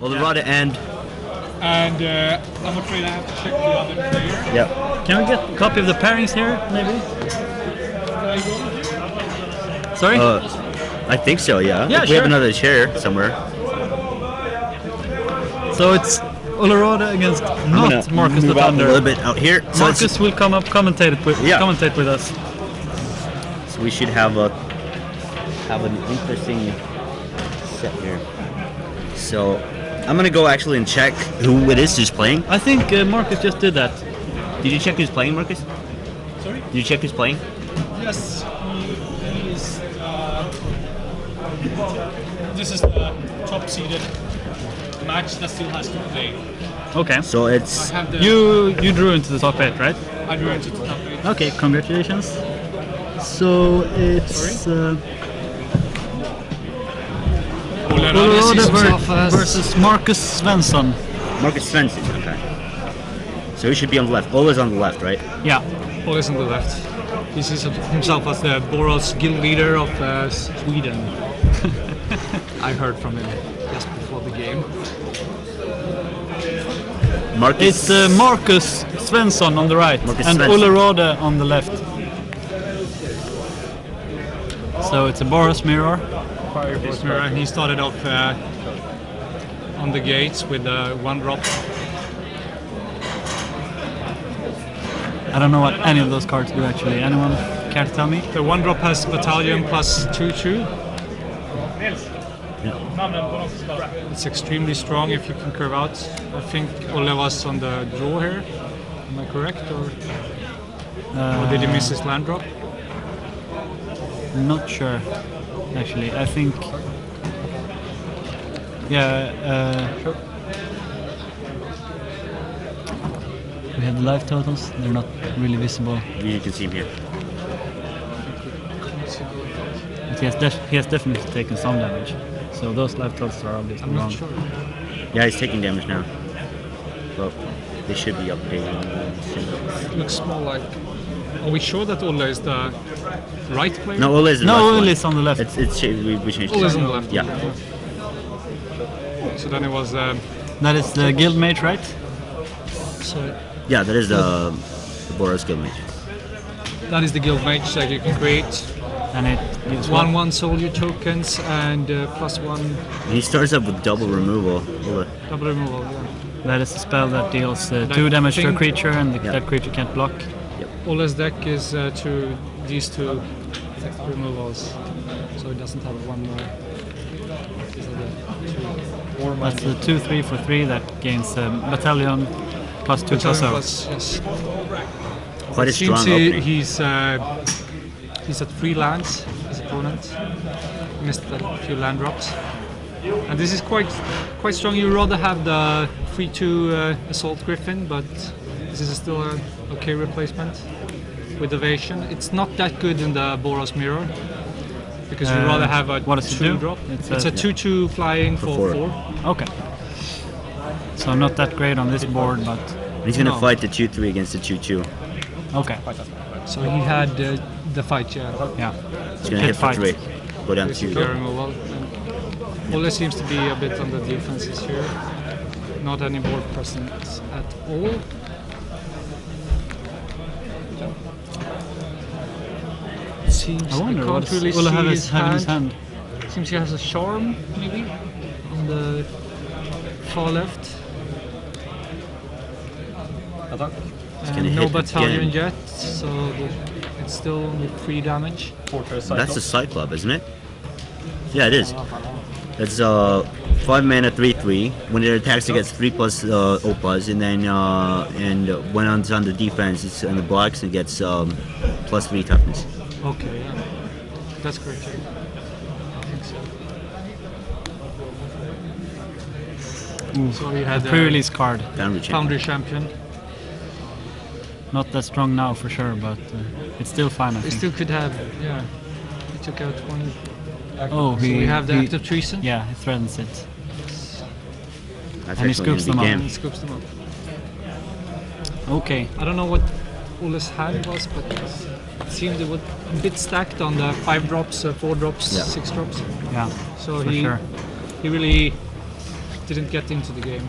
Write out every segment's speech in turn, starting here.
Olderada and I'm afraid I have to check the other player. yeah. Can we get a copy of the pairings here, maybe? Sorry? I think so. Yeah. Yeah, we sure. have another chair somewhere. So it's Olderada against not Marcus the move out a Thunder. little bit out here. So Marcus will come up commentate with us. So we should have an interesting set here. So I'm gonna go actually and check who it is who's playing. I think Marcus just did that. Did you check who's playing, Marcus? Sorry? Did you check who's playing? Yes, he is. This is the top-seeded match that still has to play. Okay. So it's I have the. You drew into the top 8, right? I drew into the top 8. Okay, congratulations. So it's Olderada versus Marcus Svensson. Marcus Svensson. Okay. So he should be on the left. Ola's on the left, right? Yeah. Always on the left. He sees himself as the Boros guild leader of Sweden. I heard from him just before the game. Marcus. It's Marcus Svensson on the right Marcus and Svensson. Olderada on the left. So it's a Boros mirror. And he started off on the gates with one drop. I don't know what any of those cards do actually. Anyone care to tell me? The one drop has battalion plus 2/2. It's extremely strong if you can curve out. I think Ole was on the draw here. Am I correct? Or did he miss his land drop? Not sure, actually. I think. Yeah. We have the life totals. They're not really visible. You can see him here. But he has definitely taken some damage. So those life totals are obviously I'm wrong. not sure. Yeah, he's taking damage now. Well, they should be updating soon. It looks more like. Are we sure that Ole is the right player? No, Ola is the No, left Ole one. is on the left. We changed Ole it. is on the left. Yeah. So then it was. That is the guild mage, right? So Yeah, that is the Boros Guild Mage. that is the guild mage that you can create. And it gives 1/1 soldier tokens and +1 He starts up with double removal. Ola. double removal. Yeah. That is a spell that deals I 2 damage to a think- creature, and Yeah. that creature can't block. Ole's deck is these two removals, so it doesn't have one more. These are the two. That's the 2/3 for 3 that gains battalion plus 2 plus 0. Yes. Quite a Seems strong opening. he's at 3 lands, his opponent. Missed a few land drops. And this is quite strong. You rather have the 3/2 Assault Griffin, but this is still an okay replacement with evasion. It's not that good in the Boros Mirror because you rather have a what does it 2 do? drop. It's It's a- a 2/2 flying for 4. Okay. So not that great on this board, but He's gonna No. fight the 2/3 against the 2/2. okay. So he had the fight, yeah. Yeah. He's gonna Hit hit for fight. 3. Go down Basically 2. removal. Ole seems to be a bit on the defenses here. Not any board presence at all. Seems I wonder can't what really Ole see have his in his hand. hand. Seems he has a charm, maybe, on the far left. gonna And no hit battalion again. yet, so it's still only 3 damage. That's a Cyclops, isn't it? Yeah, it is. It's 5 mana 3/3. When it attacks, it gets 3 plus Opas, and then when it's on the defense, it's on the blocks, it gets plus 3 toughness. Okay, yeah. That's correct. Yeah. I think so. So we had the Pre-release card. Foundry champion. Foundry Champion. Not that strong now for sure, but it's still fine. I We think. still could have, yeah. He took out one. Oh, So we have the he- act of treason. Yeah, he threatens it. That's And he actually scoops gonna them be up. And game. scoops them up. Okay. I don't know what Ole's hand was, but it seemed it was a bit stacked on the 5 drops, 4 drops, Yeah. 6 drops. Yeah. So for he sure. he really didn't get into the game.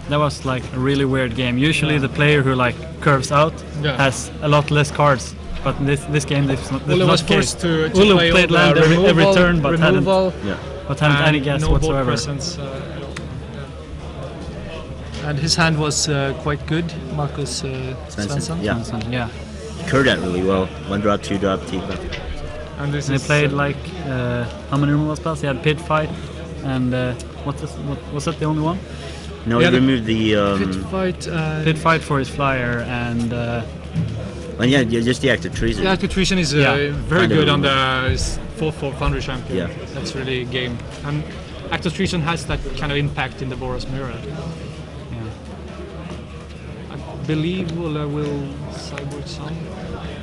That was like a really weird game. Usually the player who like curves out has a lot less cards, but in this game this Ulle was forced to Ulle play played all land the every turn, but hadn't and any guess no board whatsoever. presence at all. And his hand was quite good, Marcus Svensson. Yeah. Curved that really well. 1 drop, 2 drop, T drop. And this And is he played like how many removal spells? He had Pit Fight, and was that the only one? No, he removed the Pit Fight for his flyer, and and yeah, just the active treason. the active treason is very good on the 4/4 Foundry champion. Yeah. That's really game. And active treason has that kind of impact in the Boros mirror. I believe Ulle will sideboard some.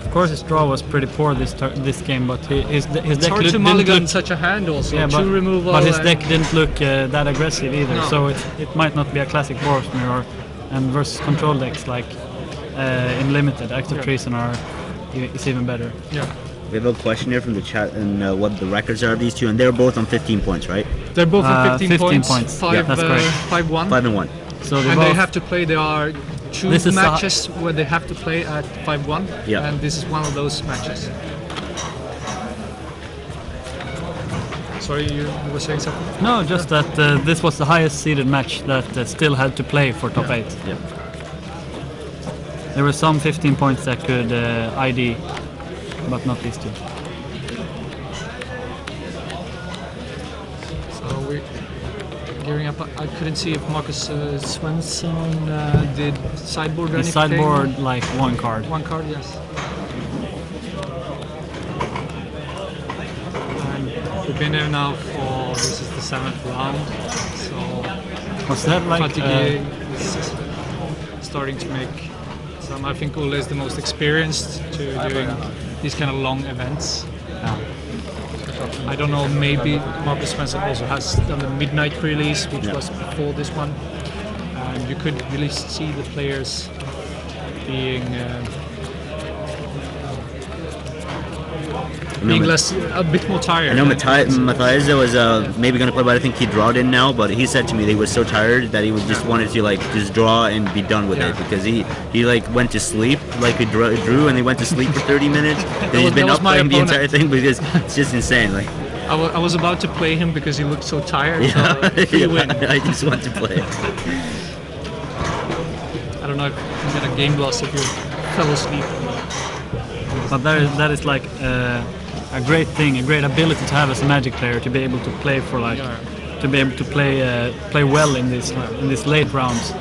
of course his draw was pretty poor this game, but his It's deck hard to didn't mulligan look, such a hand also. yeah, Two removal. but his and- deck didn't look that aggressive either. No. So it might not be a classic Boros mirror, and versus control decks like in limited active treason is even better. Yeah. We have a question here from the chat and what the records are of these two, and they're both on 15 points, right? They're both at 15 points. 15 Yeah, that's correct. 5-1. 5 and 1. So And they have to play. There are two This is the- matches where they have to play at 5-1. Yeah. And this is one of those matches. Sorry, you were saying something? No, just that this was the highest seeded match that still had to play for top 8. Yeah. There were some 15 points that could ID, but not these two. So we're gearing up. I couldn't see if Marcus Svensson did sideboard or He anything. sideboard like one card. One card, yes. And we've been there now for, this is the 7th round. So Was that like fatigue is starting to make some. I think Ulle is the most experienced to doing these kind of long events. I don't know, maybe Marcus Svensson also has done the midnight release, which was before this one. And you could really see the players being a bit more tired. I know Matthias was maybe going to play, but I think he drawed in now. But he said to me that he was so tired that he would just wanted to like just draw and be done with it, because he like went to sleep, like he drew and he went to sleep for 30 minutes. And he's been up playing the entire thing because it's just insane. Like I was about to play him because he looked so tired. yeah, So free win. I just want to play. I don't know if you get a game loss if you fell asleep. But that is like a great thing, a great ability to have as a Magic player, to be able to play for like, to be able to play well in these late rounds.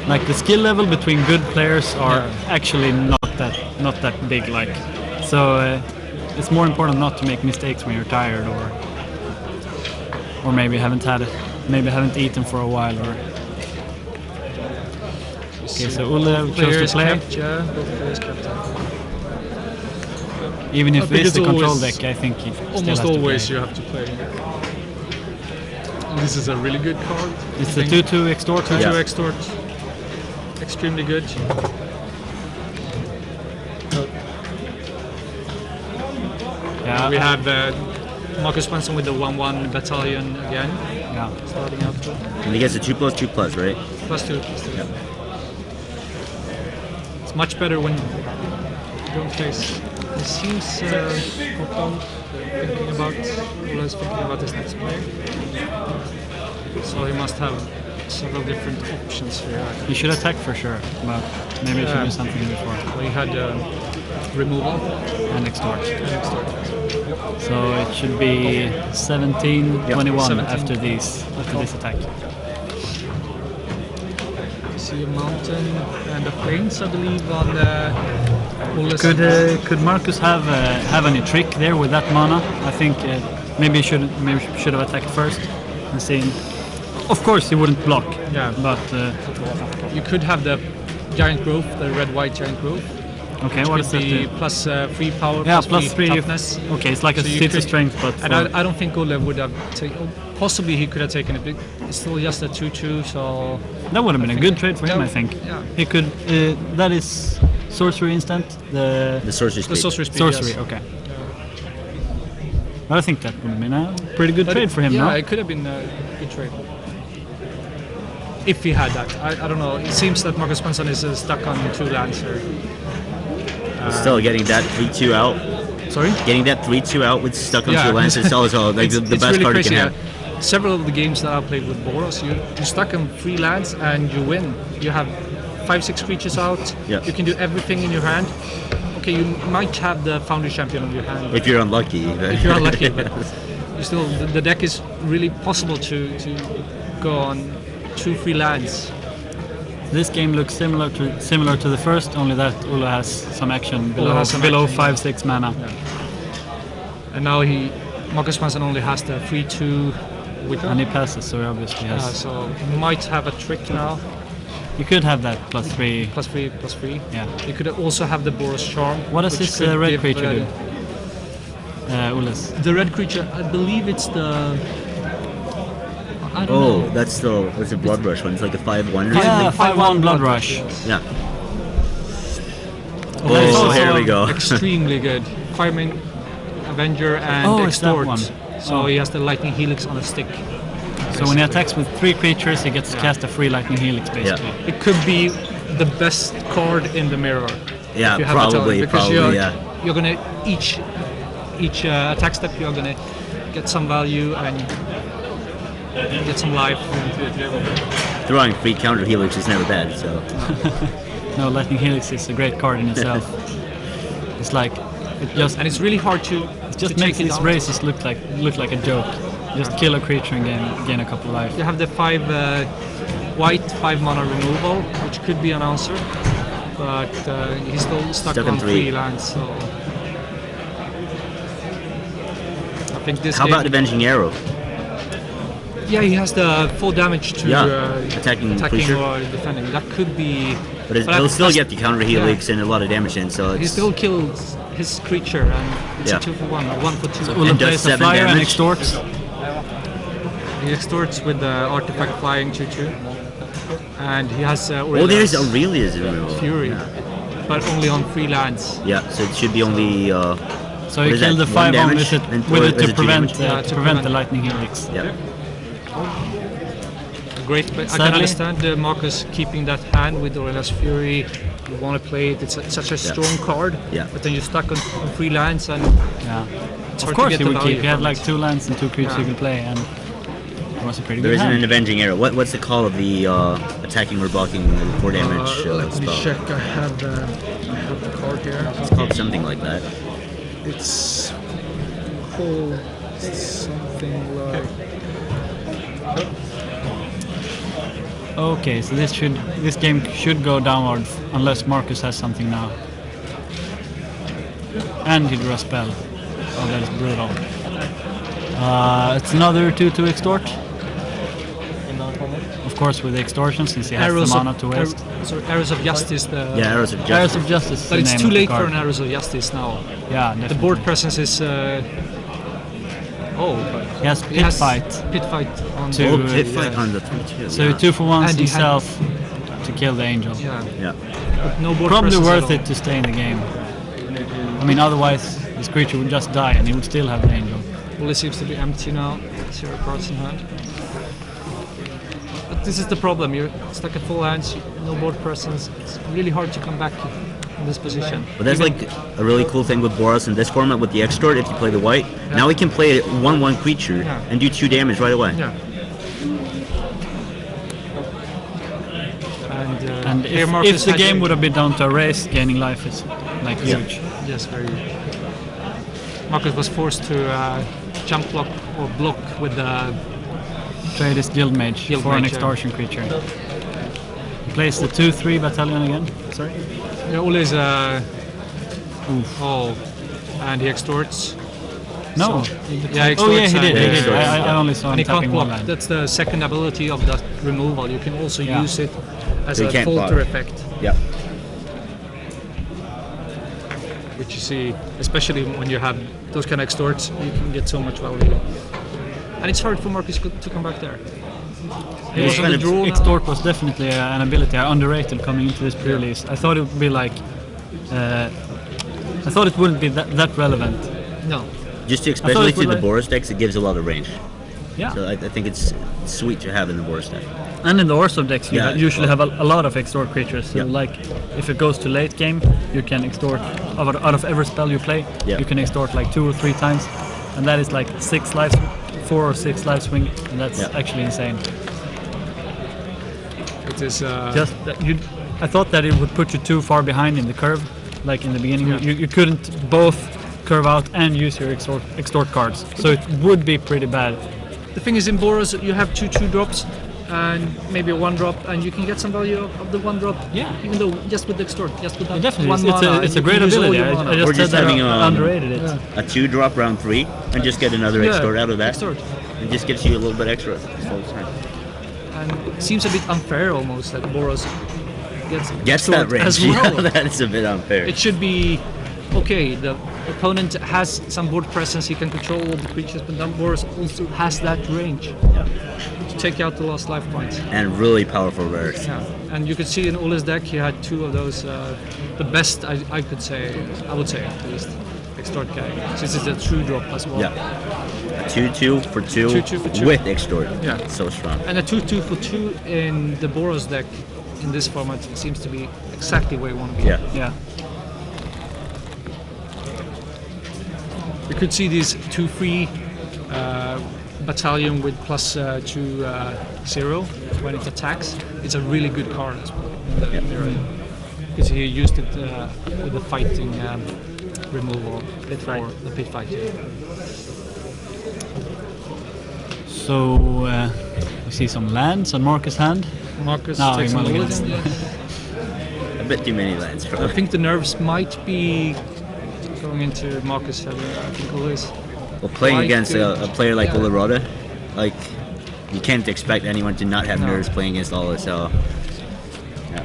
Like the skill level between good players are actually not that big. Like, so it's more important not to make mistakes when you're tired, or maybe haven't eaten for a while, or. Okay, so Ulle chose to play. Yeah, both players kept up. Even if think it's it's the control always- deck, I think he still Almost has to always play. you have to play. And this is a really good card. It's the 2/2 extort. 2/2 Yeah. extort. Extremely good. Yeah, We have Marcus Svensson with the 1/1 battalion again, yeah. starting out And he gets a 2+2+, right? +2. It's much better when you don't face. It seems thinking about his next play. So he must have several different options here. You should attack for sure, but maybe you should do something before. Well, he had removal And extort. and extort. So it should be 17-21 17. after this attack. You see a mountain and the plains, I believe, on the Ulle's Could Marcus have any trick there with that mana? I think maybe he should have attacked first and seen. Of course he wouldn't block. Yeah. But You could have the giant growth, the red-white giant growth. okay, what Could does that be do? plus 3 power, Yeah, plus plus 3 toughness. Okay, it's like a So you city could- strength, but And for, I don't think Ulle would have taken. Possibly he could have taken it, but it's still just a 2/2. So that would have been a good trade for him, I think. Yeah. He could. That is sorcery instant. The sorcery the speed. sorcery speed. Sorcery. Yes. Okay. I think that would have been a pretty good trade for him, yeah, no? it could have been a good trade. If he had that. I don't know. It seems that Marcus Svensson is stuck on 2 lands here. Still getting that 3-2 out. Sorry? Getting that 3-2 out with stuck on Yeah. 2 lands is also like the It's best really card you crazy. can have. Several of the games that I played with Boros, you stuck on 3 lands and you win. You have 5-6 creatures out. Yeah. You can do everything in your hand. Okay, you might have the Foundry Champion on your hand. If you're unlucky. If you're unlucky, but you still, the deck is really possible to go on 2-3 lands. This game looks similar to the first, only that Ulla has some action below, has some below action, 5-6 mana. And now Marcus Svensson only has the 3-2 with And he passes, so he obviously has. so might have a trick now. You could have that +3. +3. Yeah. You could also have the Boros Charm. What does which this could red give, creature do? Ulla's. The red creature, I believe it's the. I don't Oh, know. that's the what's the Blood Rush one? It's like a 5-1 or Yeah, something. 5-1 Blood Rush. Yeah. that's Oh, also here we go. Extremely good. Fireman, Avenger, and Oh, it's that Extort. one. So Oh. he has the Lightning Helix on a stick. So when he attacks with 3 creatures, he gets to cast a free Lightning Helix, basically. It could be the best card in the mirror. Yeah, if you have a token, probably, because yeah. you're gonna each attack step you're gonna get some value and get some life into it. Throwing free counter Helix is never bad, so. No, Lightning Helix is a great card in itself. It's like, And it's really hard to just to makes take it these down. races look like a joke. Just kill a creature and gain a couple life. You have the 5 white 5 mana removal, which could be an answer, but he's still stuck Stuck on on 3 lands. So I think this. How game, about Avenging Arrow? Yeah, he has the full damage to attacking creature. or defending. That could be. But he'll still get the counter Helix and a lot of damage in, so He it's... still kills his creature, and it's Yeah. a 2-for-1 or 1-for-2. Ulla And does plays a 7 flyer and damage. extorts. He extorts with the artifact flying 2-2, and he has Oh, there's Aurelia's Aurelia's removal. Fury, but only on 3 lands. Yeah, so it should be only... So What you is kill that, the 1 5-1 damage? with Or it is to it 2 prevent, damage? Yeah, to prevent the Lightning Helix. Yeah. Great, but I can Sadly- understand Marcus keeping that hand with Aurelia's Fury. You want to play it, it's such a strong card, Yeah. but then you're stuck on 3 lands, and Yeah. it's Of hard course to he get would the keep. value He had from like it. 2 lands and 2 creatures he could play, and it was a pretty There good isn't hand. an Avenging Arrow. What's the call of the attacking or blocking 4 damage Let me spell? check, I have the card here. It's called something like that. It's called something like... Okay, so this game should go downward unless Marcus has something now. And he drew a spell. Oh, that is brutal. It's another 2-2 extort. Of course, with the extortion, since he has the mana to waste. Arrows of Justice. Yeah, Arrows of Justice. Arrows of Justice. is But the it's name too of the late for card. an Arrows of Justice now. Yeah, The definitely. board presence is. He has Pit Fight. Pit fight on To- Oh, the, Pit Fight on the 3-2. So yeah. 2-for-1 And he had- himself to kill the angel. Yeah, Yeah. but no board Probably presence worth at all. it to stay in the game. I mean, otherwise this creature would just die and he would still have an angel. Well, it seems to be empty now. 0 cards in hand. But this is the problem. You're stuck at full hands. No board presence. It's really hard to come back in this position. But that's Even- like a really cool thing with Boros in this format with the Extort if you play the white. Now he can play a 1-1 creature Yeah. and do 2 damage right away. Yeah. And here if Marcus the had game to- would have been down to a race, gaining life is like Yeah. huge. Yes, very. Marcus was forced to jump block or block with the. Trade his Guild Mage Guild for an Mage, yeah. extortion creature. He plays the 2-3 battalion again. Sorry. Yeah, always. Oh, and he extorts. No. So, yeah, he Oh yeah, extorts he did. and- He did. extorts, I yeah. only saw And him he can't tapping one block. land. That's the second ability of that removal. You can also Yeah. use it as So he a can't falter block. effect, Yeah. which you see, especially when you have those kind of extorts, you can get so much value. And it's hard for Marcus to come back there. He Yeah, was on kind the of draw now. Extort was definitely an ability I underrated coming into this pre-release. I thought it would be like, I thought it wouldn't be that relevant. No. Just especially it would to the Boros decks, it gives a lot of range. Yeah. So I think it's sweet to have in the Boros deck. And in the Orso decks, you Yeah, usually have a lot of extort creatures. So, Yeah. like, if it goes to late game, you can extort out of every spell you play. Yeah. You can extort like 2 or 3 times, and that is like 6 life, 4 or 6 life swing, and that's Yeah. actually insane. It is. Just that I thought that it would put you too far behind in the curve. Like in the beginning, Yeah. you couldn't both curve out and use your extort cards, so it would be pretty bad. The thing is, in Boros, you have 2 drops and maybe a 1 drop, and you can get some value of the 1 drop. Yeah. Even though just with the extort, just with that Definitely, one it's mana, a you great can use all ability. your I mana. just Or said just that having, I underrated it. Yeah. A 2-drop round 3 and just get another Yeah, extort out of that. extort. It just gives you a little bit extra all the time. And it seems a bit unfair almost that Boros gets Gets that extort range. as well. Yeah, that is a bit unfair. It should be okay. The opponent has some board presence; he can control all the creatures, but then Boros also has that range Yeah. to take out the last life points. And really powerful rares. Yeah, and you could see in all his deck he had 2 of those. The best I would say at least extort guy, since it's a true drop as well. Yeah. A 2/2 for 2 2/2 for 2. with extort. Yeah. So strong. And a 2/2 for 2 in the Boros deck in this format seems to be exactly where you want to be. Yeah. Yeah. You could see these 2/3 battalion with +2/0 when it attacks. It's a really good card as well. Because he used it with the fighting removal for the pit fighting. So we see some lands on Marcus' hand. Marcus No, takes he a mulligans. mulligan. A bit too many lands, I probably. think the nerves might be going into Marcus' head. I think always. Well, playing Quite against good. a player like Yeah. Oloroda, like, you can't expect anyone to not have No. nerves playing against Ola, so... Yeah.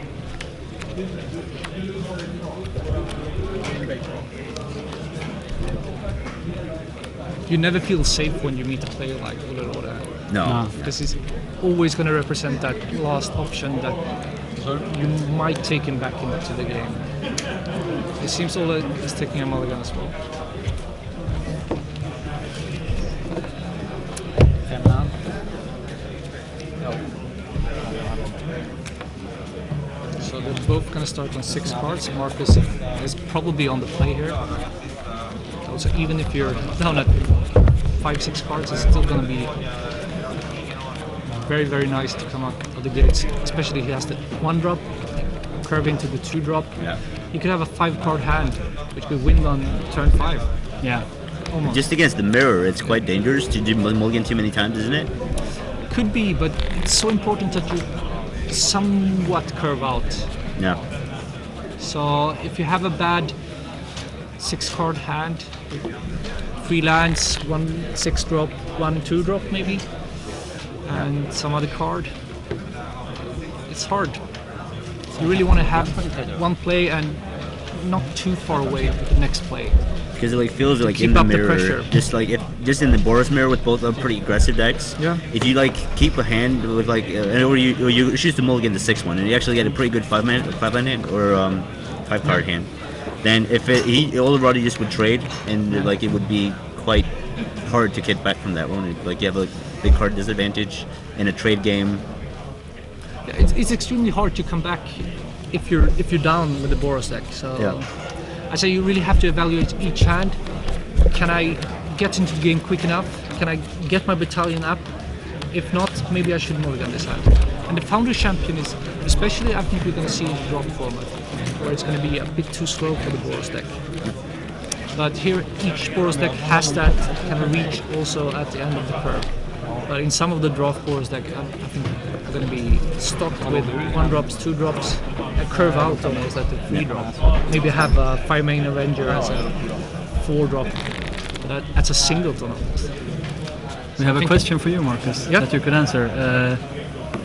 You never feel safe when you meet a player like Oloroda. No. No. Because he's always going to represent that last option that you might take him back into the game. It seems Ola is taking a mulligan as well. So they're both going to start on 6 cards. Marcus is probably on the play here. Also, even if you're down at 5-6 cards, it's still going to be very, very nice to come up of the gates. Especially he has the 1-drop, curve into the 2-drop. Yeah. You could have a 5-card hand, which could win on turn 5. Yeah. Almost. Just against the mirror, it's quite dangerous to do mulligan too many times, isn't it? Could be, but it's so important that you somewhat curve out. Yeah. So if you have a bad 6-card hand, 3 lands, 1 6-drop, 1 2-drop maybe, and some other card, it's hard. You really want to have one play and not too far away with the next play. Because it like feels like keep in the up the mirror, pressure. just like just in the Boros mirror with both pretty aggressive decks. Yeah. If you like keep a hand with like, or you choose to mulligan the 6-1, and you actually get a pretty good 5-man hand or 5-card hand, then if he already just would trade, and like it would be quite hard to get back from that one. Like you have a big card disadvantage in a trade game. Yeah, it's extremely hard to come back if you're down with the Boros deck. So Yeah. I say you really have to evaluate each hand. Can I get into the game quick enough? Can I get my battalion up? If not, maybe I should mulligan this hand. And the Founder Champion is, especially I think we're going to see in the drop format, where it's going to be a bit too slow for the Boros deck. But here, each Boros deck has that kind of reach also at the end of the curve. But in some of the draft Boros deck, I think are going to be stocked with 1-drops, 2-drops, a curve out almost at the 3-drop. Maybe have a 5-main Avenger as a 4-drop. That's a singleton almost. We have a question for you, Marcus, Yeah. that you could answer.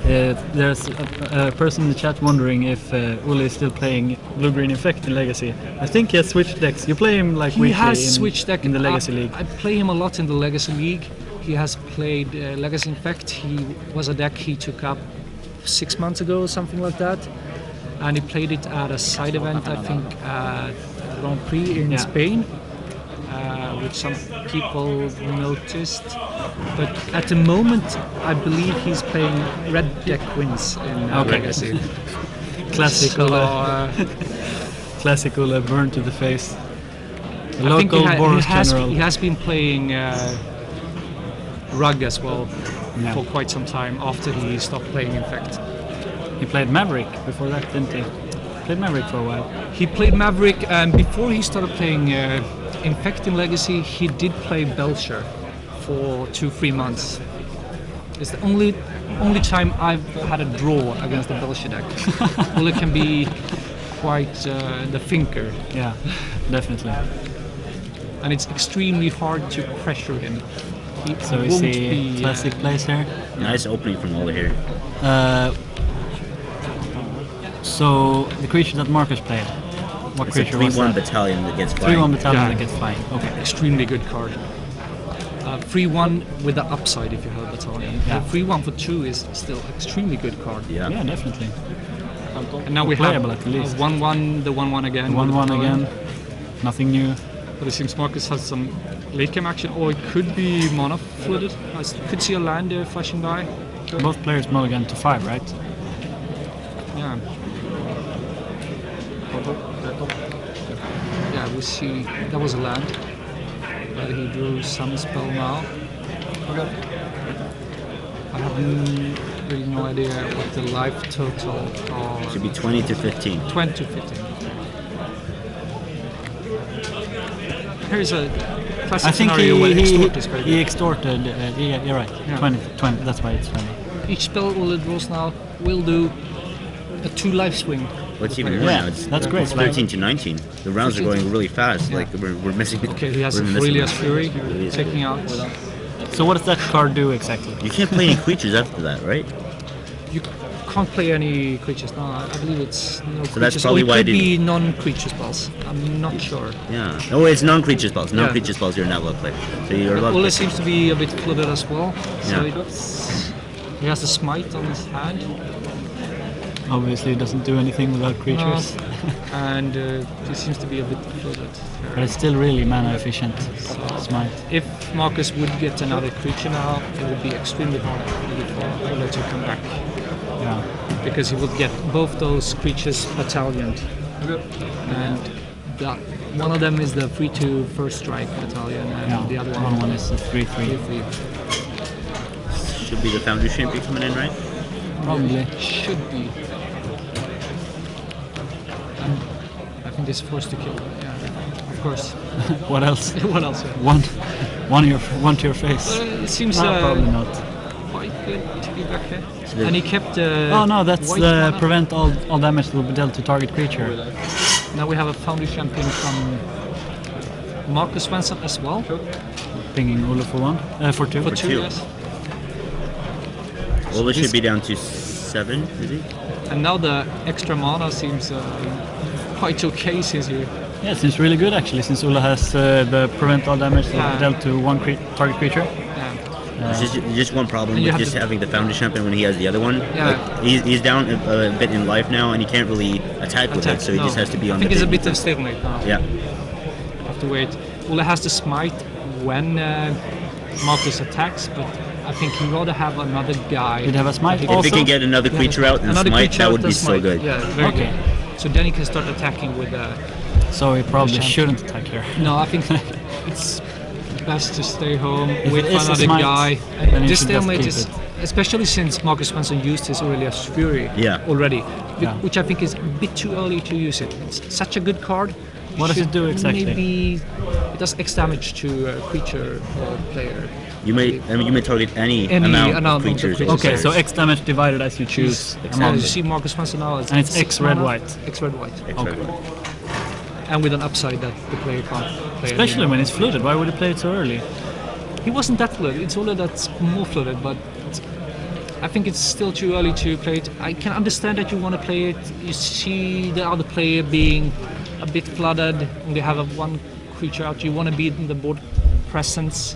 There's a person in the chat wondering if Uli is still playing Blue-Green Effect in Legacy. I think he has switched decks. You play him like He weekly has switched deck in the Legacy League. I play him a lot in the Legacy League. He has played Legacy Effect. He was a deck he took up 6 months ago or something like that. And he played it at a side event, I think, at Grand Prix in Spain. which some people noticed. But at the moment, I believe he's playing red deck wins in Legacy. Classical, So, classical burn to the face. The I think local Boros general. he has been playing Rug as well Yeah. for quite some time after he stopped playing Infect. He played Maverick before that, didn't he? Played Maverick for a while. He played Maverick, and before he started playing Infect in Legacy, he did play Belcher for 2-3 months. It's the only time I've had a draw against the Belcher deck. Well, it can be quite the thinker, Yeah, definitely. and it's extremely hard to pressure him. He So we won't see be, classic plays here. Nice opening from Ola here. So the creature that Marcus played, what It's a creature was 3-1 that? battalion that gets flying. 3-1 battalion Yeah. that gets flying. Okay. extremely good card. 3-1 with the upside if you have a battalion. Yeah. 3-1 for 2 is still extremely good card. Yeah. Yeah, definitely. And now we have Playable at least. 1-1, the 1-1 again. with 1-1 the battalion. again. Nothing new. But it seems Marcus has some late game action, or it could be mana flooded. I could see a land there flashing by. Both players mulligan to 5, right? Yeah. Yeah, we see that was a land. Whether he drew some spell now. I have really no idea what the life total are. Should be 20 to 15. 20 to 15. Here's a classic I think scenario where he extort is very good. extorted. Yeah, you're right. Yeah. 20. That's why it's 20. Each spell all it draws now will do a 2 life swing. What's The even player. more Yeah, now? It's, that's great. It's 13 to 19. The rounds are going really fast. Yeah. Like we're missing. Okay, he has we're a missing Prerelease one. Fury Prerelease. taking out. So what does that card do exactly? You can't play any creatures after that, right? You can't play any creatures. No, I believe it's no creatures. that's probably or it why I could be didn't- non-creature spells. I'm not sure. Yeah. Oh, it's non-creature spells. Non-creature spells you're not allowed to play. So you're allowed to Ola play. seems to be a bit flooded as well. So Yeah. he has a smite on his hand. Obviously, it doesn't do anything without creatures, And he seems to be a bit flooded. but it's still really mana efficient. Smite. If Marcus would get another creature now, it would be extremely hard for Ola to come back. Yeah. Because he would get both those creatures battalioned. And one of them is the 3-2 first strike battalion, and Yeah. the other one is a 3/3. 3-3. Should be the Foundry Champion coming in, right? Probably. Should be. I think this is forced to kill. Yeah, of course. What else? What else? One to your face. It seems No, probably not. quite good to be back there. the- And he kept. Oh no, that's white the mana. prevent all damage that will be dealt to target creature. Now we have a Foundry Champion from Marcus Svensson as well. Pinging Olo for 1, for 2. For 2, two. yes. Ola should be down to 7, is he? And now the extra mana seems quite okay since you. Yeah, it seems really good actually, since Ula has the prevent all damage that will Yeah. be dealt to one target creature. Yeah. There's just one problem And you with have just to- having the Foundry Champion when he has the other one. Yeah. Like, he's down a bit in life now, and he can't really attack with it, so he No. just has to be on I think the it's a big bit of stalemate now. Yeah. Have to wait. Ula has to smite when Marcus attacks, but I think he'd rather have another guy. Did he have a smite If If also? he can get another creature out and Another smite, creature that out would be and so smite. good. Yeah, very Okay. good. So then he can start attacking with. So he probably champion. shouldn't attack here. No, I think it's best to stay home, If wait it for is a another smite, guy. then you This should just stalemate keep is, it. especially since Marcus Svensson used his Aurelius Fury Yeah. already, Yeah. which I think is a bit too early to use it. It's such a good card. You What does it should do exactly? Maybe it does X damage to a creature or player. You may target any amount of creatures. creatures. Okay, so X damage divided as you choose As among you them. see Marcus Svensson now, And it's X red mana, white. X red white, Okay. and with an upside that the player can't play. Especially anymore. when it's flooded. Why would he play it so early? He wasn't that flooded. It's only that's more flooded, but I think it's still too early to play it. I can understand that you want to play it. You see the other player being a bit flooded, and they have one creature out. You want to be in the board presence,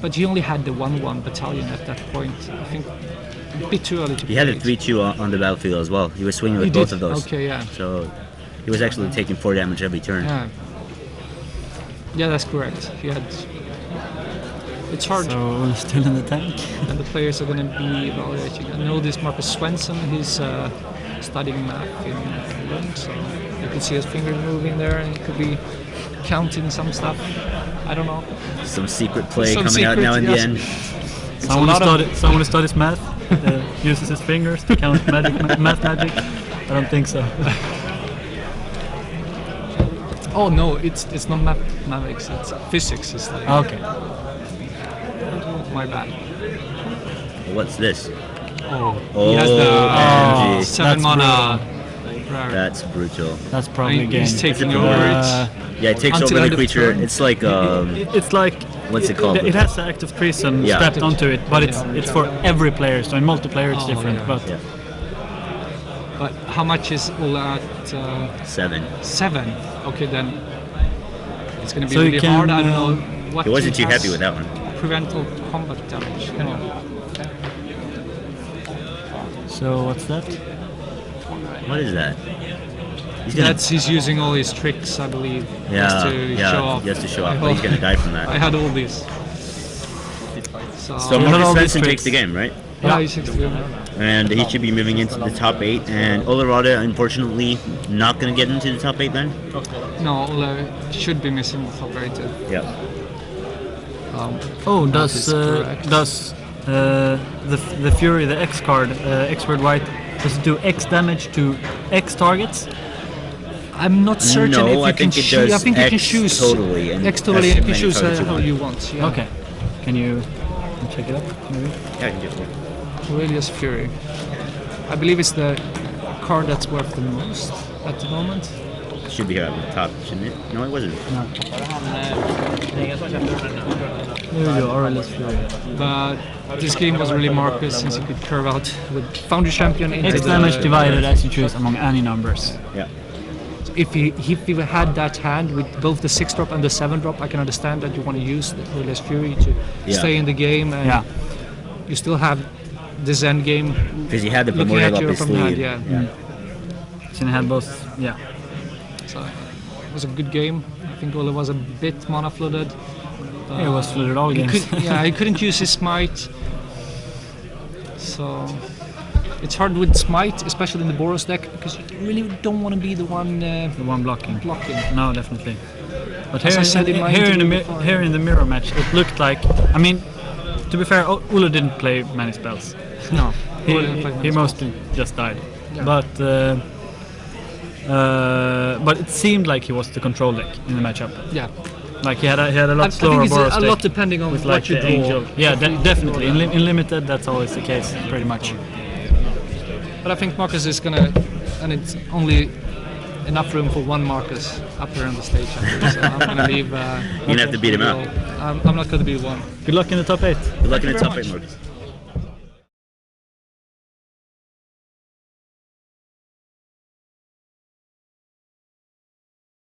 but he only had the 1/1 battalion at that point. I think a bit too early to He play had a it. 3-2 on the battlefield as well. He was swinging with He both did. of those. Okay, yeah. So he was actually taking 4 damage every turn. Yeah. Yeah, that's correct. He had. It's hard. So still in the tank. And the players are going to be evaluating. I know this Marcus Svensson, he's studying math in Lund, so you could see his fingers moving there, and he could be counting some stuff. I don't know. Some secret play Some coming out secret, now in the yes. end. Someone who studies math uses his fingers to count math magic. I don't think so. Oh no, it's not mathematics, it's physics. It's like, Okay. my bad. What's this? Oh, Oh, he has the OMG. 7 mana. That's brutal. That's probably game. He's taking It's a over good it. Yeah, it takes Until over end the of creature. turn. It's like It's like what's it called? It has the Act of Treason Yeah. strapped onto it, but it's for every player. So in multiplayer it's Oh, different. yeah. But Yeah. But how much is all at 7. 7? Okay, then it's going to be So you really can, hard. I don't know what. He wasn't he too has. happy with that one. Prevent all combat damage. Anyway. so what's that? What is that? He's gonna, He's using all his tricks, I believe. yeah, just to show off. He has to show I off, but he's hope- gonna die from I that. had all these. So So you had all Marcus these Svensson tricks. takes the game, right? yeah, he's 60. And he should be moving into the top 8. And Olerada, unfortunately, not gonna get into the top 8 then. No, Ole should be missing the top 8. Yeah. Oh, That is correct. does the Fury, the X card, X Red White, does it do X damage to X targets? I'm not certain No, if you I can think it choose. does I think you can X choose totally and X totally, as and you can many choose targets you how want. you want. Yeah. Okay. Can you check it up? Maybe. Yeah, I can do it. Aurelius Fury. I believe it's the card that's worth the most at the moment. Should be here at the top, shouldn't it? No, it wasn't. There we go, Aurelius Fury. But this game was really Marcus, since you could curve out with Foundry Champion into X the damage divided as you choose among any numbers. Yeah. If he had that hand with both the 6-drop and the 7-drop, I can understand that you want to use the Aurelius Fury to Yeah. stay in the game, and Yeah. you still have this end game Because he had the looking Primordial at up you his from hand. sleeve. Yeah. So he had both. Yeah. So it was a good game. I think Ole was a bit mana flooded. It was flooded all He games. he couldn't use his smite. So it's hard with smite, especially in the Boros deck, because you really don't want to be the one The one blocking. blocking. No, definitely. But As here, I said in my here in the interview before. here in the mirror match, it looked like. I mean, to be fair, Ule didn't play many spells. No, He, Ole didn't play he many mostly just died. Yeah. But it seemed like he was the control deck in the matchup. Yeah, Like he had a lot I slower think it's Boros a deck lot depending on with what like you the draw. angel. Yeah, definitely. In limited, that's always the case, pretty much. But I think Marcus is gonna, and it's only enough room for one Marcus up here on the stage. I think. So I'm gonna leave. You're gonna have to beat him out. I'm not gonna be one. Good luck in the top 8. Good luck in the top 8, Marcus.